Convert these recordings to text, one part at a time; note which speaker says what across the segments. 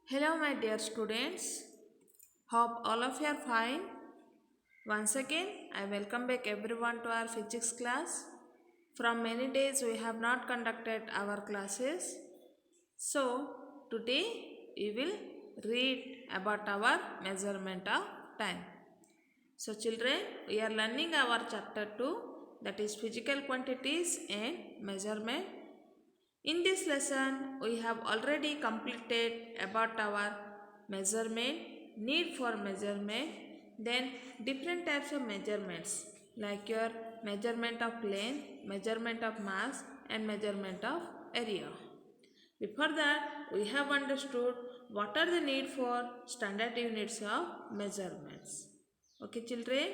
Speaker 1: Hello, my dear students. Hope all of you are fine. Once again, I welcome back everyone to our physics class. From many days, we have not conducted our classes. So, today we will read about our measurement of time. So, children, we are learning our chapter 2, that is physical quantities and measurement. In this lesson, we have already completed about our measurement, need for measurement, then different types of measurements like your measurement of length, measurement of mass and measurement of area. Before that, we have understood what are the need for standard units of measurements. Okay, children,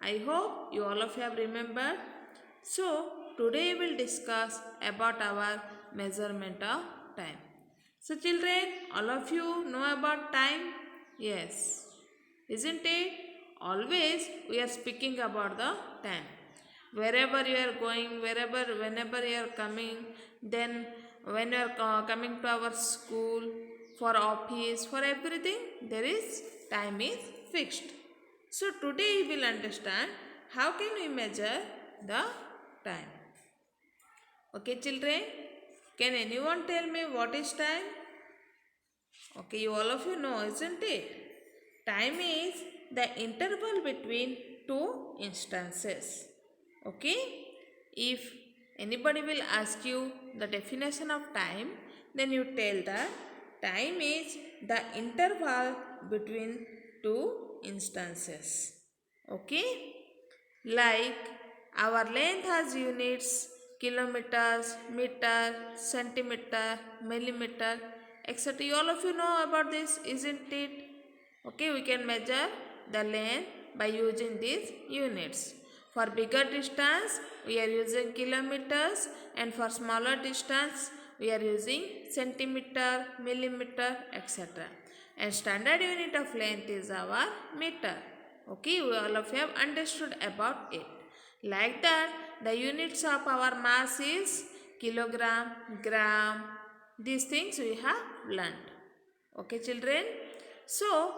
Speaker 1: I hope you all of you have remembered. So, today we will discuss about our measurement of time. So, children, all of you know about time? Yes, isn't it? Always we are speaking about the time. Wherever you are going, whenever you are coming, then when you are coming to our school, for office, for everything, there is time is fixed. So today we will understand how can we measure the time. Okay, children, can anyone tell me what is time? Okay, you all of you know, isn't it? Time is the interval between two instances. Okay? If anybody will ask you the definition of time, then you tell that time is the interval between two instances. Okay? Like our length has units kilometers, meter, centimeter, millimeter, etc. All of you know about this, isn't it? Okay, we can measure the length by using these units. For bigger distance, we are using kilometers, and for smaller distance, we are using centimeter, millimeter, etc. And standard unit of length is our meter. Okay, we all of you have understood about it. Like that, the units of our mass is kilogram, gram. These things we have learned. Okay, children. So,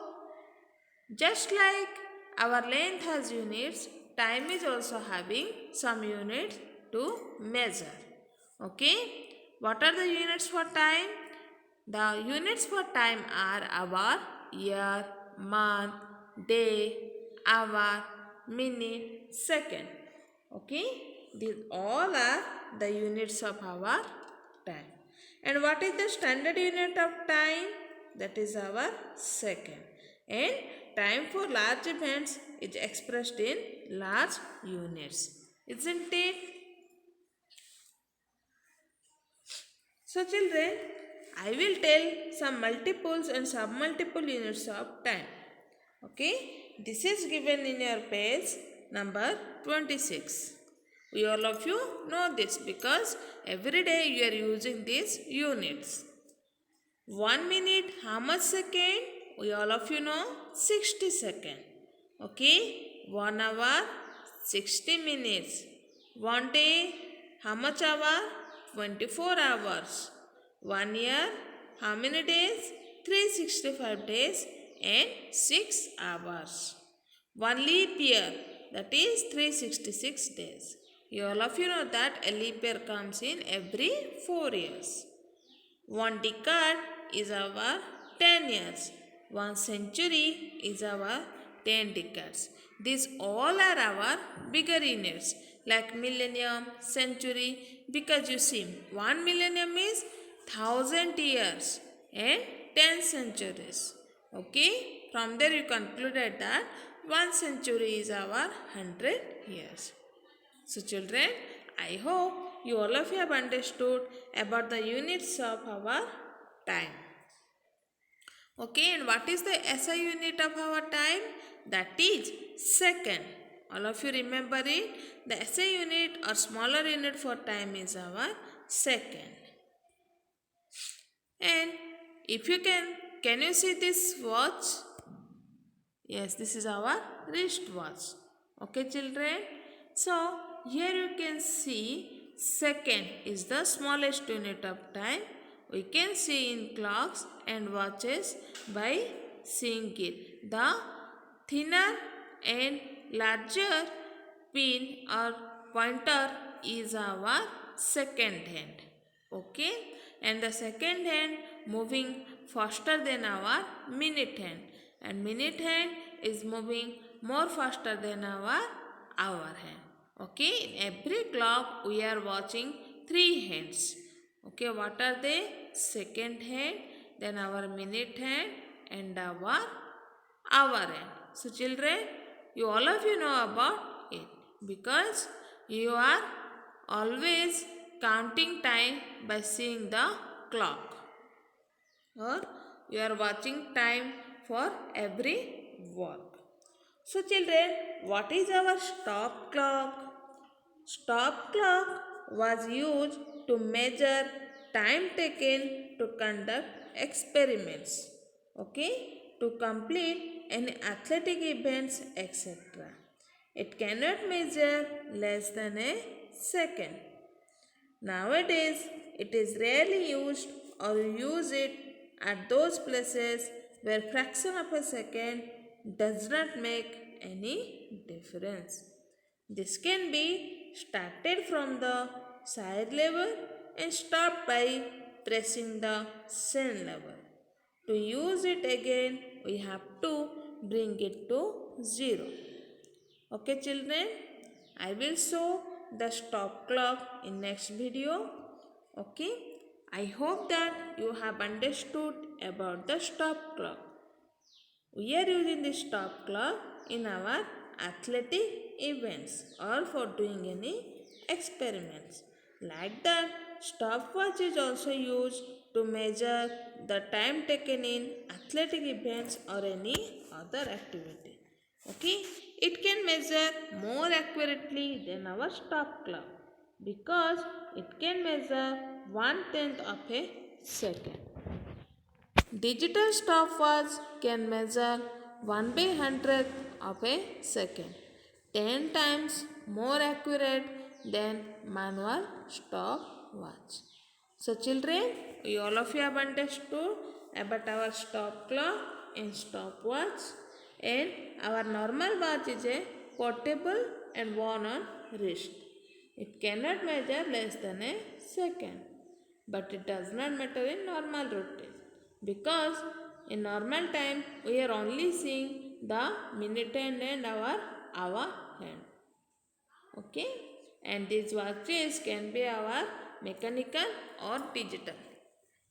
Speaker 1: just like our length has units, time is also having some units to measure. Okay, what are the units for time? The units for time are hour, year, month, day, hour, minute, second. Okay, these all are the units of our time. And what is the standard unit of time? That is our second. And time for large events is expressed in large units. Isn't it? So, children, I will tell some multiples and submultiple units of time. Okay, this is given in your page number 26. We all of you know this because every day you are using these units. 1 minute, how much second? We all of you know 60 second. Okay, 1 hour, 60 minutes. 1 day, how much hour? 24 hours. 1 year, how many days? 365 days and 6 hours. 1 leap year, that is 366 days. You all of you know that a leap year comes in every 4 years. 1 decade is our 10 years. 1 century is our 10 decades. These all are our bigger units like millennium, century, because you see 1 millennium is 1000 years and 10 centuries. Okay, from there you concluded that 1 century is our 100 years. So, children, I hope you all of you have understood about the units of our time. Okay, and what is the SI unit of our time? That is second. All of you remember it? The SI unit or smaller unit for time is our second. And if you can you see this watch? Yes, this is our wristwatch. Okay, children. So, here you can see second is the smallest unit of time. we can see in clocks and watches by seeing it. The thinner and larger pin or pointer is our second hand. Okay, and the second hand moving faster than our minute hand, and minute hand is moving more faster than our hour hand. Okay, in every clock we are watching three hands. Okay, what are they? Second hand, then our minute hand, and our hour hand. So children, you all of you know about it because you are always counting time by seeing the clock, or you are watching time for every work. So children, what is our stop clock? Stop clock was used to measure time taken to conduct experiments, okay, to complete any athletic events, etc. It cannot measure less than a second. Nowadays, it is rarely used or use it at those places where fraction of a second does not make any difference. This can be started from the side level and stopped by pressing the send level. To use it again, we have to bring it to 0. Okay children, I will show the stop clock in next video. Okay, I hope that you have understood about the stop clock. We are using the stop clock in our athletic events or for doing any experiments. Like that, stopwatch is also used to measure the time taken in athletic events or any other activity. Okay, it can measure more accurately than our stop clock because it can measure 1/10 of a second. Digital stopwatch can measure 1 by 100th of a second, 10 times more accurate than manual stopwatch. So children, we all of you have understood about our stop clock and stopwatch, and our normal watch is a portable and worn on wrist. It cannot measure less than a second, but it does not matter in normal routine because in normal time we are only seeing the minute hand and our hour hand. Okay, and these watches can be our mechanical or digital.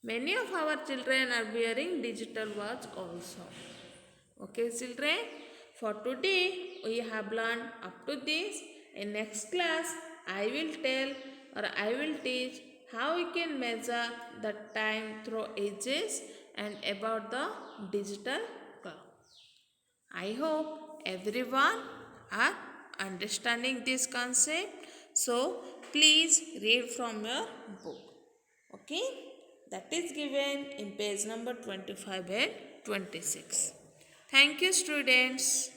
Speaker 1: Many of our children are wearing digital watch also. Okay children, for today we have learned up to this. In next class I will tell or I will teach how we can measure the time through ages and about the digital clock. I hope everyone are understanding this concept. So please read from your book. Okay, that is given in page number 25 and 26. Thank you students.